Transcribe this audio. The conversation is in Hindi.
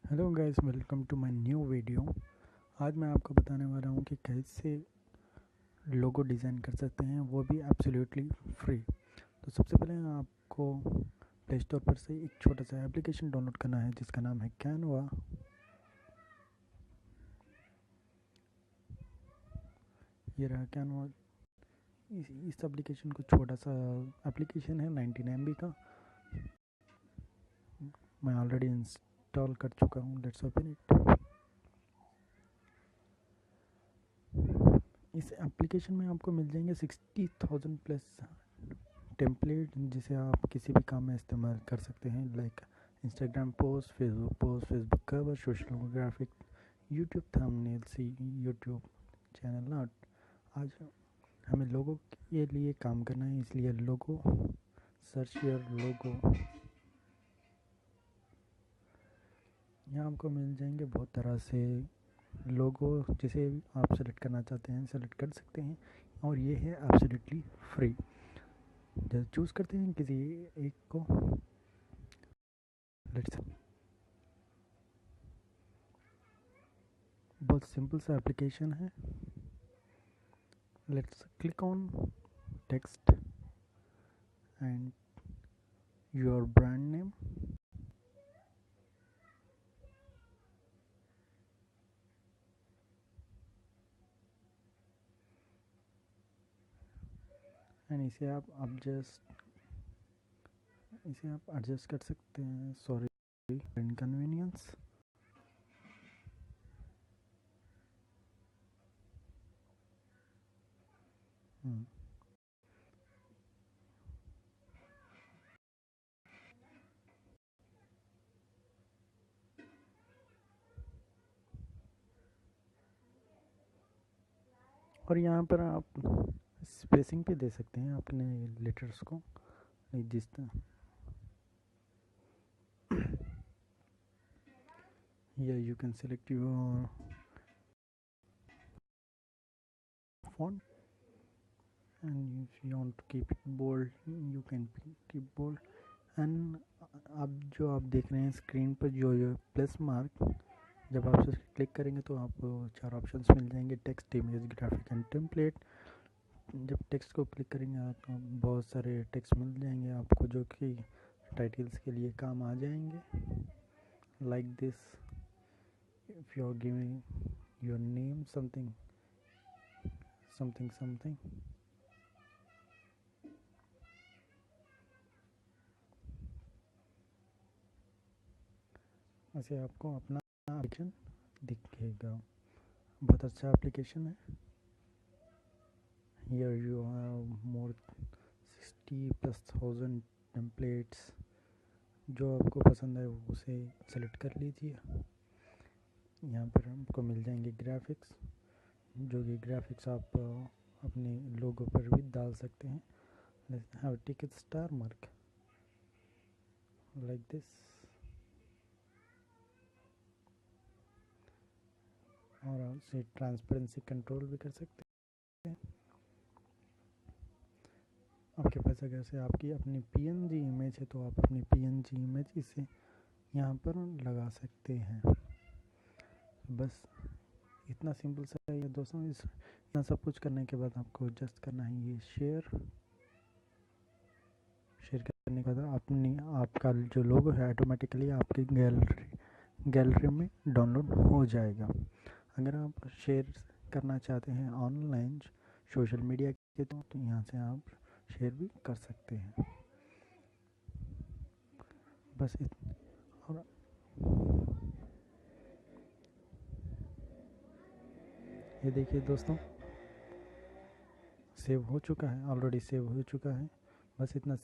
Hello guys, welcome to my new video. आज मैं आपको बताने वाला हूँ कि कैसे लोगो डिज़ाइन कर सकते हैं, वो भी एब्सोल्युटली फ्री। तो सबसे पहले आपको प्ले स्टोर पर से एक छोटा सा एप्लीकेशन डाउनलोड करना है जिसका नाम है कैनवा। ये रहा कैनवा। इस एप्लीकेशन को छोटा सा एप्लीकेशन है, 19 MB का। मैं ऑलरेडी इंस्टॉल कर चुका हूँ। Let's open it. इस एप्लीकेशन में आपको मिल जाएंगे 60,000 प्लस टेम्पलेट, जिसे आप किसी भी काम में इस्तेमाल कर सकते हैं, like Instagram post, Facebook cover, social graphic, YouTube thumbnails, YouTube channel art. आज हमें लोगों के लिए काम करना है, इसलिए लोगो सर्च योर लोगो। यहाँ आपको मिल जाएंगे बहुत तरह से लोगो, जिसे आप सेलेक्ट करना चाहते हैं सेलेक्ट कर सकते हैं, और ये है एब्सोल्युटली फ्री। जब चूज़ करते हैं किसी एक को, लेट्स, बहुत सिंपल सा एप्लीकेशन है। Let's click on text and your brand name. And इसे आप एडजस्ट कर सकते हैं। Sorry inconvenience. और यहाँ पर आप स्पेसिंग भी दे सकते हैं अपने लेटर्स को, जिस तरह या you can select your font, and if you want to keep it bold you can keep bold। And अब जो आप देख रहे हैं स्क्रीन पर, जो प्लस मार्क, जब आप उसे क्लिक करेंगे तो आपको 4 ऑप्शंस मिल जाएंगे: text, image, graphic and template. जब टेक्स्ट को क्लिक करेंगे आपको बहुत सारे टेक्स्ट मिल जाएंगे आपको, जो कि टाइटल्स के लिए काम आ जाएंगे, like this. If you are giving your name something something something, ऐसे आपको अपना एप्लीकेशन दिखेगा। बहुत अच्छा एप्लीकेशन है। Here you have more 60,000+ templates. जो आपको पसंद है उसे सेलेक्ट कर लीजिए। यहाँ पर आपको मिल जाएंगे ग्राफिक्स, जो कि ग्राफिक्स आप अपने लोगो पर भी डाल सकते हैं। Let's have ticket star mark like this. और उसे ट्रांसपेरेंसी कंट्रोल भी कर सकते हैं। आपके पास अगर से आपकी अपनी PNG इमेज है तो आप अपनी PNG इमेज इसे यहाँ पर लगा सकते हैं। बस इतना सिंपल सा है ये दोस्तों। इतना सब कुछ करने के बाद आपको जस्ट करना है ये शेयर करने के बाद आपका जो लोगो है ऑटोमेटिकली आपकी गैलरी में डाउनलोड हो जाएगा। अगर आप शेयर करना चाहते हैं ऑनलाइन सोशल मीडिया के, तो यहाँ से आप शेयर भी कर सकते हैं। बस और ये देखिए दोस्तों, सेव हो चुका है, ऑलरेडी सेव हो चुका है। बस इतना